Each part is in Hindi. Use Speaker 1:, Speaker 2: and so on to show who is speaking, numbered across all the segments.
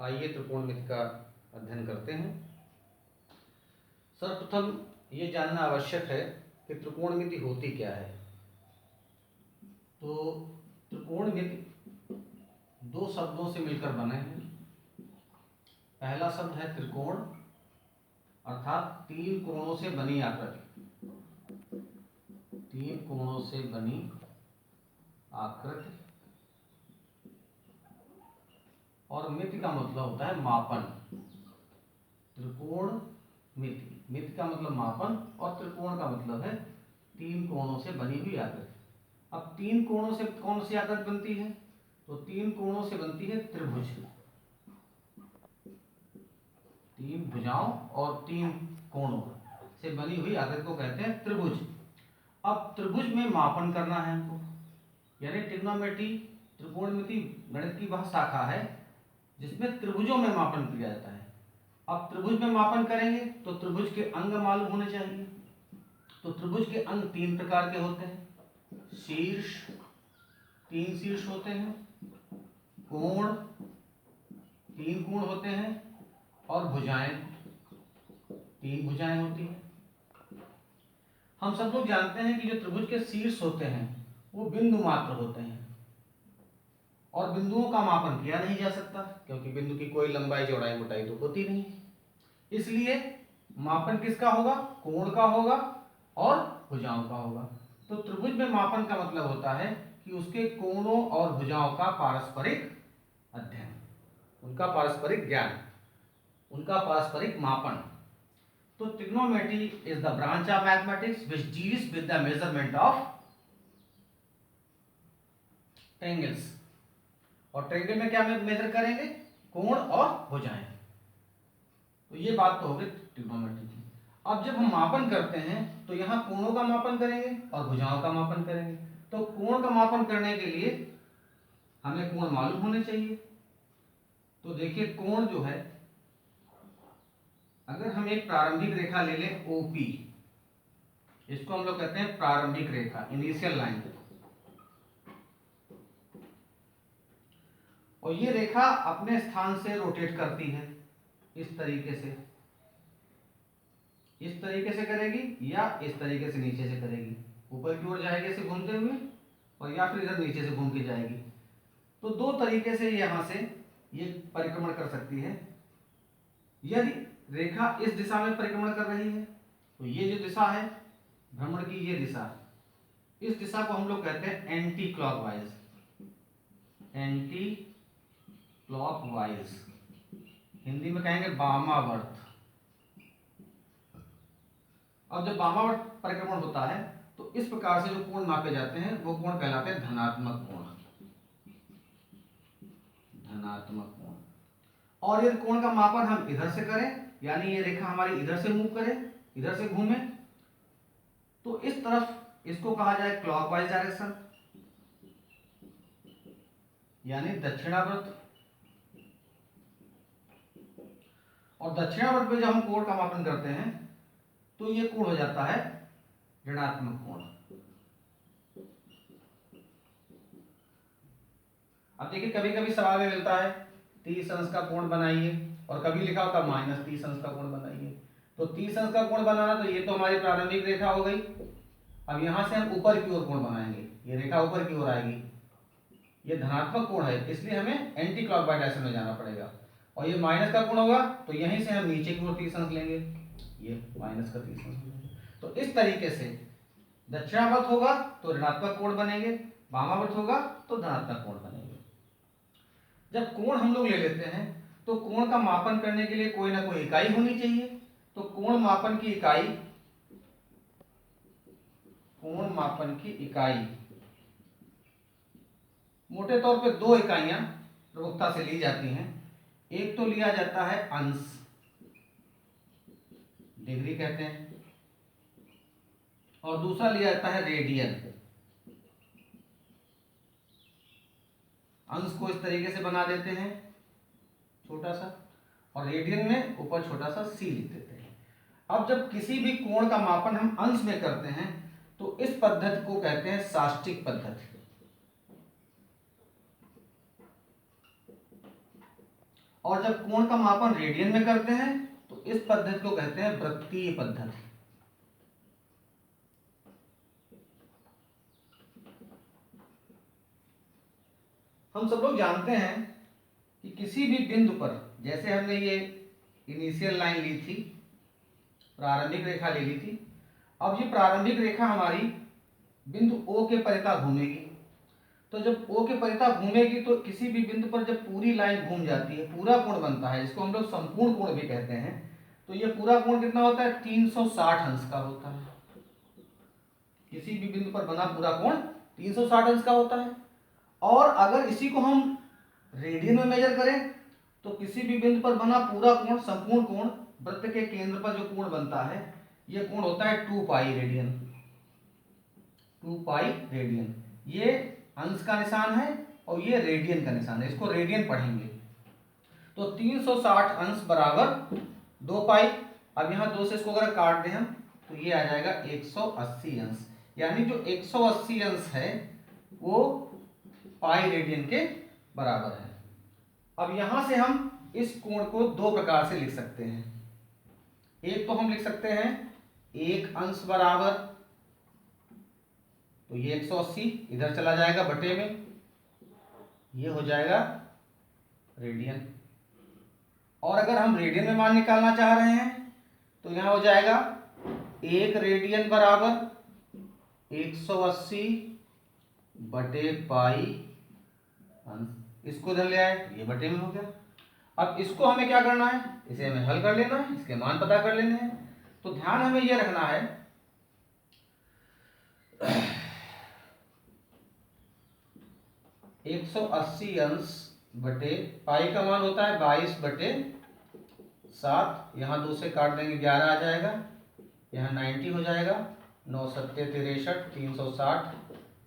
Speaker 1: आइए त्रिकोणमिति का अध्ययन करते हैं। सर्वप्रथम ये जानना आवश्यक है कि त्रिकोणमिति होती क्या है। तो त्रिकोणमिति दो शब्दों से मिलकर बने हैं। पहला शब्द है त्रिकोण, अर्थात तीन कोणों से बनी आकृति। तीन कोणों से बनी आकृति। और मिति का मतलब होता है मापन। त्रिकोण मिति, मिति का मतलब मापन और त्रिकोण का मतलब है तीन कोणों से बनी हुई आकृति। अब तीन कोणों से कौन सी आकृति बनती है? तो तीन कोणों से बनती है त्रिभुज। तीन भुजाओं और तीन कोणों से बनी हुई आकृति को कहते हैं त्रिभुज। अब त्रिभुज में मापन करना है हमको, यानी ट्रिग्नोमेट्री त्रिकोणमिति गणित की वह शाखा है जिसमें त्रिभुजों में मापन किया जाता है। अब त्रिभुज में मापन करेंगे तो त्रिभुज के अंग मालूम होने चाहिए। तो त्रिभुज के अंग तीन प्रकार के होते हैं। शीर्ष, तीन शीर्ष होते हैं। कोण, तीन कोण होते हैं। और भुजाएं, तीन भुजाएं होती हैं। हम सब लोग जानते हैं कि जो त्रिभुज के शीर्ष होते हैं वो बिंदु मात्र होते हैं और बिंदुओं का मापन किया नहीं जा सकता, क्योंकि बिंदु की कोई लंबाई चौड़ाई मोटाई तो होती नहीं। इसलिए मापन किसका होगा? कोण का होगा और भुजाओं का होगा। तो त्रिभुज में मापन का मतलब होता है कि उसके कोणों और भुजाओं का पारस्परिक अध्ययन, उनका पारस्परिक ज्ञान, उनका पारस्परिक मापन। तो trigonometry is the branch of mathematics which deals with the measurement of triangles. और ट्रायंगल में क्या मेजर करेंगे? कोण और भुजाएं। तो ये बात तो हो गई ट्रिग्नोमेट्री की। अब जब हम मापन करते हैं तो यहाँ कोणों का मापन करेंगे और भुजाओं का मापन करेंगे। तो कोण का मापन करने के लिए हमें कोण मालूम होने चाहिए। तो देखिए कोण जो है, अगर हम एक प्रारंभिक रेखा ले लें OP, इसको हम लोग कहते हैं प्रारंभिक रेखा, इनिशियल लाइन। और ये रेखा अपने स्थान से रोटेट करती है इस तरीके से, इस तरीके से करेगी या इस तरीके से नीचे से करेगी। ऊपर की ओर जाएगी ऐसे घूमते हुए, और या फिर इधर नीचे से घूम के जाएगी। तो दो तरीके से यहां से ये परिक्रमण कर सकती है। यदि रेखा इस दिशा में परिक्रमण कर रही है तो ये जो दिशा है भ्रमण की, ये दिशा, इस दिशा को हम लोग कहते हैं anti clockwise. Anti clockwise, Hindi में कहेंगे वामावर्त। अब जब वामावर्त परिक्रमण होता है तो इस प्रकार से जो कोण मापे जाते हैं वो कोण कहलाते हैं धनात्मक कोण। धनात्मक कोण। और यदि कोण का मापन हम इधर से करें, यानी ये रेखा हमारी इधर से मूव करे, इधर से घूमे, तो इस तरफ इसको कहा जाए क्लॉकवाइज डायरेक्शन, यानी दक्षिणावर्त। और दक्षिणावर्त में जब हम कोण का मापन करते हैं तो ये कोण हो जाता है ऋणात्मक कोण। अब देखिए कभी कभी सवाल में मिलता है 30 अंश का कोण बनाइए, और कभी लिखा होता -30 अंश का कोण बनाइए। तो 30 अंश का कोण बनाना, तो ये तो हमारी प्रारंभिक रेखा हो गई। अब यहां से हम ऊपर की ओर कोण बनाएंगे, ये रेखा ऊपर की ओर आएगी, ये धनात्मक कोण है, इसलिए हमें एंटी क्लॉकवाइज डायरेक्शन में जाना पड़ेगा। और ये माइनस का कोण होगा तो यहीं से हम नीचे की ओर 30 अंश लेंगे, ये माइनस का 30 अंश लेंगे। तो इस तरीके से दक्षिणावर्त होगा तो ऋणात्मक कोण बनेंगे, वामावर्त होगा तो धनात्मक कोण बनेंगे। जब कोण हम लोग ले लेते हैं तो कोण का मापन करने के लिए कोई ना कोई इकाई होनी चाहिए। तो कोण मापन की इकाई, कोण मापन की इकाई मोटे तौर पे दो इकाइयां प्रमुखता से ली जाती हैं। एक तो लिया जाता है अंश, डिग्री कहते हैं, और दूसरा लिया जाता है रेडियन। अंश को इस तरीके से बना देते हैं छोटा सा, और रेडियन में ऊपर छोटा सा c लिख देते हैं। अब जब किसी भी कोण का मापन हम अंश में करते हैं तो इस पद्धति को कहते हैं साष्टिक पद्धति। और जब कोण का मापन रेडियन में करते हैं तो इस पद्धति को कहते हैं वृत्तीय पद्धति। हम सब लोग जानते हैं कि किसी भी बिंदु पर, जैसे हमने ये इनिशियल लाइन ली थी, प्रारंभिक रेखा ले ली थी, अब ये प्रारंभिक रेखा हमारी बिंदु O के परितः घूमेगी। तो जब O के परितः घूमेगी तो किसी भी बिंदु पर जब पूरी लाइन घूम जाती है, पूरा कोण बनता है, जिसको हम लोग संपूर्ण कोण भी कहते हैं। तो ये पूरा कोण कितना होता है? 360 अंश का होता है। किसी भी बिंदु पर बना पूरा कोण 360 अंश का होता है। और अगर इसी को हम रेडियन में मेजर करें तो किसी भी बिंदु पर बना पूरा कोण, संपूर्ण कोण, वृत्त के केंद्र पर जो कोण बनता है, यह कोण होता है 2 पाई रेडियन। 2 पाई रेडियन, ये अंश का निशान है और ये रेडियन का निशान है, इसको रेडियन पढ़ेंगे। तो 360 अंश बराबर 2 पाई। अब यहाँ 2 से इसको अगर काट दें हम तो ये आ जाएगा 180 अंश, यानी जो 180 अंश है वो पाई रेडियन के बराबर है। अब यहां से हम इस कोण को दो प्रकार से लिख सकते हैं। एक तो हम लिख सकते हैं 1 अंश बराबर, तो ये 180 इधर चला जाएगा बटे में, ये हो जाएगा रेडियन। और अगर हम रेडियन में मान निकालना चाह रहे हैं तो यहां हो जाएगा 1 रेडियन बराबर 180 बटे पाई अंश। इसको इधर ले आए, ये बटे में हो गया। अब इसको हमें क्या करना है? इसे हमें हल कर लेना है, इसके मान पता कर लेने हैं। तो ध्यान हमें यह रखना है 180 अंश बटे पाई का मान होता है 22 बटे 7। यहाँ 2 से काट देंगे 11 आ जाएगा, यहाँ 90 हो जाएगा, 9 सत्ते 63, 360,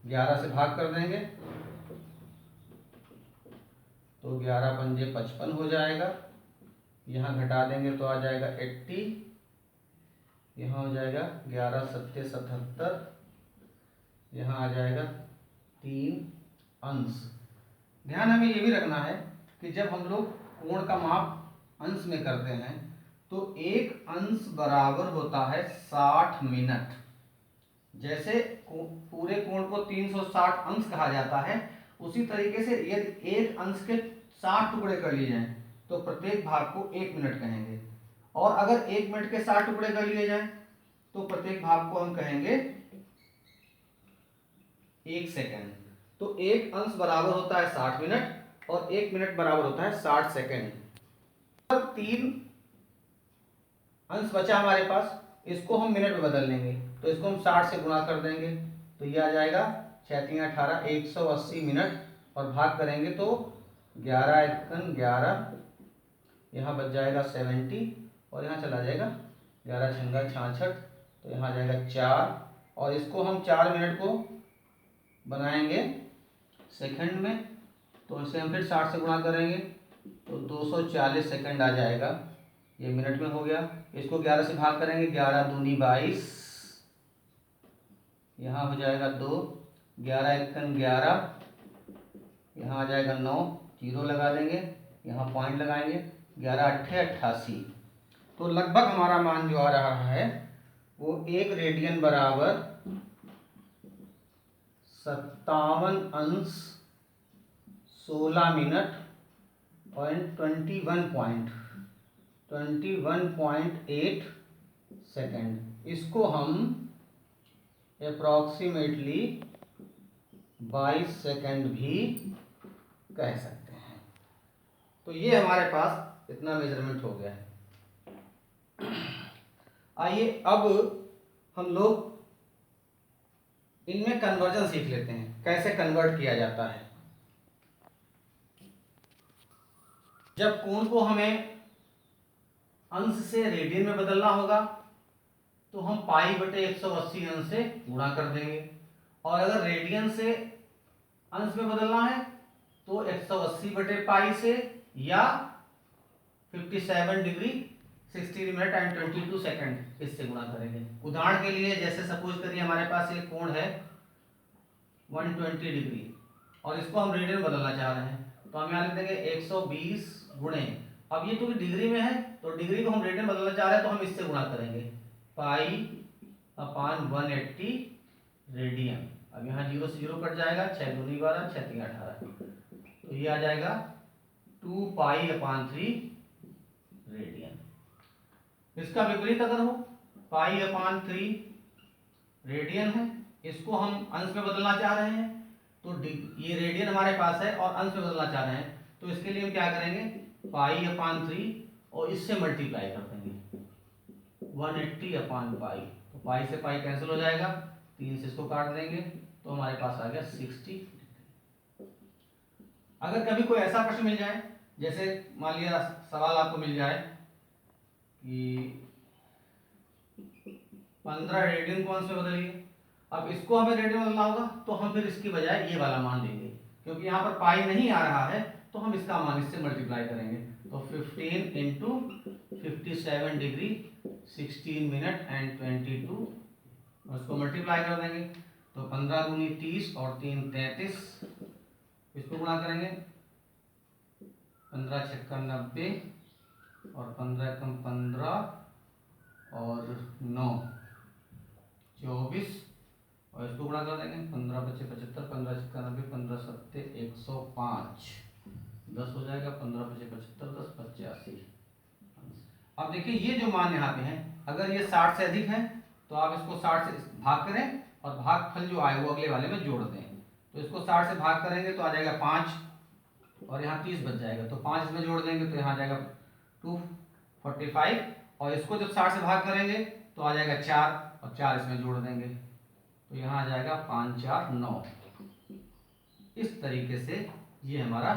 Speaker 1: 11 से भाग कर देंगे तो 11 पंजे 55 हो जाएगा। यहाँ घटा देंगे तो आ जाएगा 80, यहाँ हो जाएगा 11 सत्ते 77, यहाँ आ जाएगा 3 अंश। ध्यान हमें ये भी रखना है कि जब हम लोग कोण का माप अंश में करते हैं तो 1 अंश बराबर होता है 60 मिनट। जैसे पूरे कोण को 360 अंश कहा जाता है, उसी तरीके से यदि 1 अंश के 60 टुकड़े कर लिए जाएं तो प्रत्येक भाग को 1 मिनट कहेंगे। और अगर 1 मिनट के 60 टुकड़े कर लिए जाएं तो प्रत्येक भाग को हम कहेंगे 1 सेकेंड। तो 1 अंश बराबर होता है 60 मिनट और 1 मिनट बराबर होता है 60 सेकेंड। 3 अंश बचा हमारे पास, इसको हम मिनट में बदल लेंगे। तो इसको हम 60 से गुणा कर देंगे तो ये आ जाएगा 6 3 18, 180 मिनट। और भाग करेंगे तो 11 1 11, यहाँ बच जाएगा 70 और यहाँ चला जाएगा 11 छंगा 66, तो यहाँ आ जाएगा 4। और इसको हम 4 मिनट को बनाएंगे सेकंड में, तो इसे हम फिर 60 से गुणा करेंगे तो 240 सेकंड आ जाएगा, ये मिनट में हो गया। इसको 11 से भाग करेंगे, 11 दूनी 22, यहाँ हो जाएगा 2, 11 1 11, यहाँ आ जाएगा 9, जीरो लगा देंगे, यहाँ पॉइंट लगाएंगे, 11 8 88। तो लगभग हमारा मान जो आ रहा है वो 1 रेडियन बराबर 57 अंश 16 मिनट और 21.8 सेकेंड। इसको हम अप्रॉक्सीमेटली 22 सेकेंड भी कह सकते हैं। तो ये हमारे पास इतना मेजरमेंट हो गया है। आइए अब हम लोग इनमें कन्वर्जन सीख लेते हैं, कैसे कन्वर्ट किया जाता है। जब कोण को हमें अंश से रेडियन में बदलना होगा तो हम पाई बटे 180 अंश से गुणा कर देंगे, और अगर रेडियन से अंश में बदलना है तो 180 बटे पाई से या 57 डिग्री 16 मिनट एंड 22 सेकंड इससे गुणा करेंगे। उदाहरण के लिए जैसे सपोज करिए हमारे पास एक कोण है 120 डिग्री और इसको हम रेडियन बदलना चाह रहे हैं, तो हम यहाँ लिख देंगे 120 गुणे, अब ये क्योंकि डिग्री में है तो डिग्री को हम रेडियन बदलना चाह रहे हैं तो हम इससे गुणा करेंगे, पाई अपान 180 रेडियन। अब यहाँ 0 से 0 कट जाएगा, 6 दूनी 12, 6 तीन 18, तो ये आ जाएगा 2 पाई अपान 3 रेडियन। इसका विपरीत अगर हो, पाई अपान 3 रेडियन है, इसको हम अंश में बदलना चाह रहे हैं, तो ये रेडियन हमारे पास है और अंश में बदलना चाह रहे हैं, तो इसके लिए हम क्या करेंगे, पाई अपान 3 और इससे मल्टीप्लाई कर देंगे 180 अपान पाई, तो पाई से पाई कैंसिल हो जाएगा, 3 से इसको काट देंगे तो हमारे पास आ गया 60। अगर कभी कोई ऐसा प्रश्न मिल जाए, जैसे मान लिया सवाल आपको मिल जाए कि 15 रेडियन को अंश में बदलिए, अब इसको हमें रेडियन में बदलना होगा तो हम फिर इसकी बजाय ये वाला मान देंगे, क्योंकि यहाँ पर पाई नहीं आ रहा है तो हम इसका मान इससे मल्टीप्लाई करेंगे, तो 15 इंटू 57 डिग्री 16 मिनट एंड 22, उसको मल्टीप्लाई कर देंगे, तो 15 दूनी 30 और 3 33, इसको गुणा करेंगे, 15 छक्का 90 और 15 कम 15 और 9 24, और इसको गुणा कर देंगे, 15 बचे 75, 15 छक्का 90, 15 सत्ते 105, 10 हो जाएगा, 15 बचे 75, 10 85। अब देखिए ये जो मान यहाँ पे है, अगर ये 60 से अधिक है तो आप इसको 60 से भाग करें और भागफल जो आए वो अगले वाले में जोड़ दें, तो इसको 60 से भाग करेंगे तो आ जाएगा 5 और यहाँ 30 बच जाएगा, तो 5 इसमें जोड़ देंगे तो यहाँ आ जाएगा 245, और इसको जब 60 से भाग करेंगे तो आ जाएगा 4 और 4 इसमें जोड़ देंगे तो यहाँ आ जाएगा 5 4 9। इस तरीके से ये हमारा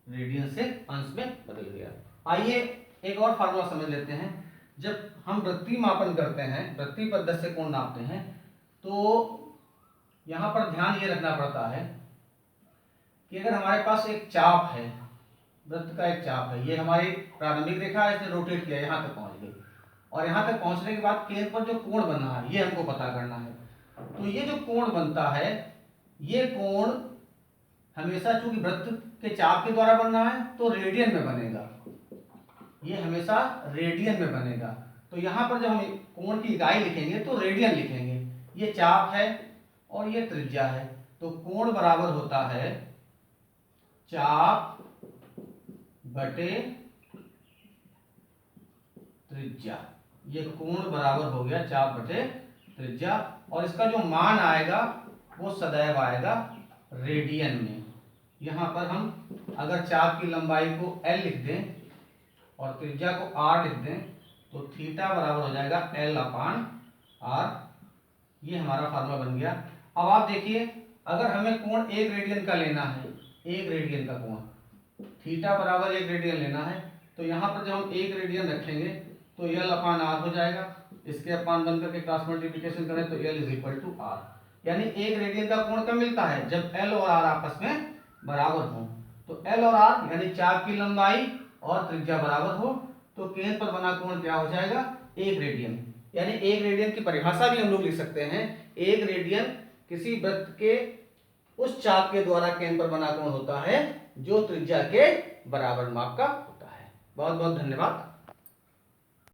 Speaker 1: रेडियन से अंश में बदल गया। आइए एक और फार्मूला समझ लेते हैं। जब हम वृत्तीय मापन करते हैं, वृत्तीय पद्धति से कोण नापते हैं, तो यहाँ पर ध्यान ये रखना पड़ता है कि अगर हमारे पास एक चाप है, वृत्त का एक चाप है, ये हमारी प्रारंभिक रेखा है, इसने रोटेट किया यहाँ तक पहुँच गई, और यहाँ तक पहुँचने के बाद केंद्र पर जो कोण बना है ये हमको पता करना है। तो ये जो कोण बनता है, ये कोण हमेशा चूंकि वृत्त के चाप के द्वारा बनना है तो रेडियन में बनेगा, ये हमेशा रेडियन में बनेगा। तो यहाँ पर जब हम कोण की इकाई लिखेंगे तो रेडियन लिखेंगे, ये चाप है और ये त्रिज्या है, तो कोण बराबर होता है चाप बटे त्रिज्या, ये कोण बराबर हो गया चाप बटे त्रिज्या, और इसका जो मान आएगा वो सदैव आएगा रेडियन में। यहाँ पर हम अगर चाप की लंबाई को L लिख दें और त्रिज्या को R लिख दें तो थीटा बराबर हो जाएगा L अपान R, ये हमारा फार्मूला बन गया। अब आप देखिए, अगर हमें कोण 1 रेडियन का लेना है, 1 रेडियन का कोण, थीटा बराबर 1 रेडियन लेना है, तो यहाँ पर जब हम 1 रेडियन रखेंगे तो L अपान R हो जाएगा, इसके अपान बन करके क्रॉस मल्टीप्लिकेशन करें तो L is equal to R, यानी 1 रेडियन का कोण कब मिलता है, जब L और R आपस में बराबर हो। तो L और R यानी चाप की लंबाई और त्रिज्या बराबर हो तो केंद्र पर बना कोण क्या हो जाएगा, 1 रेडियन। यानी 1 रेडियन की परिभाषा भी हम लोग लिख सकते हैं, 1 रेडियन किसी वृत्त के उस चाप के द्वारा केंद्र पर बना कोण होता है जो त्रिज्या के बराबर माप का होता है। बहुत बहुत धन्यवाद।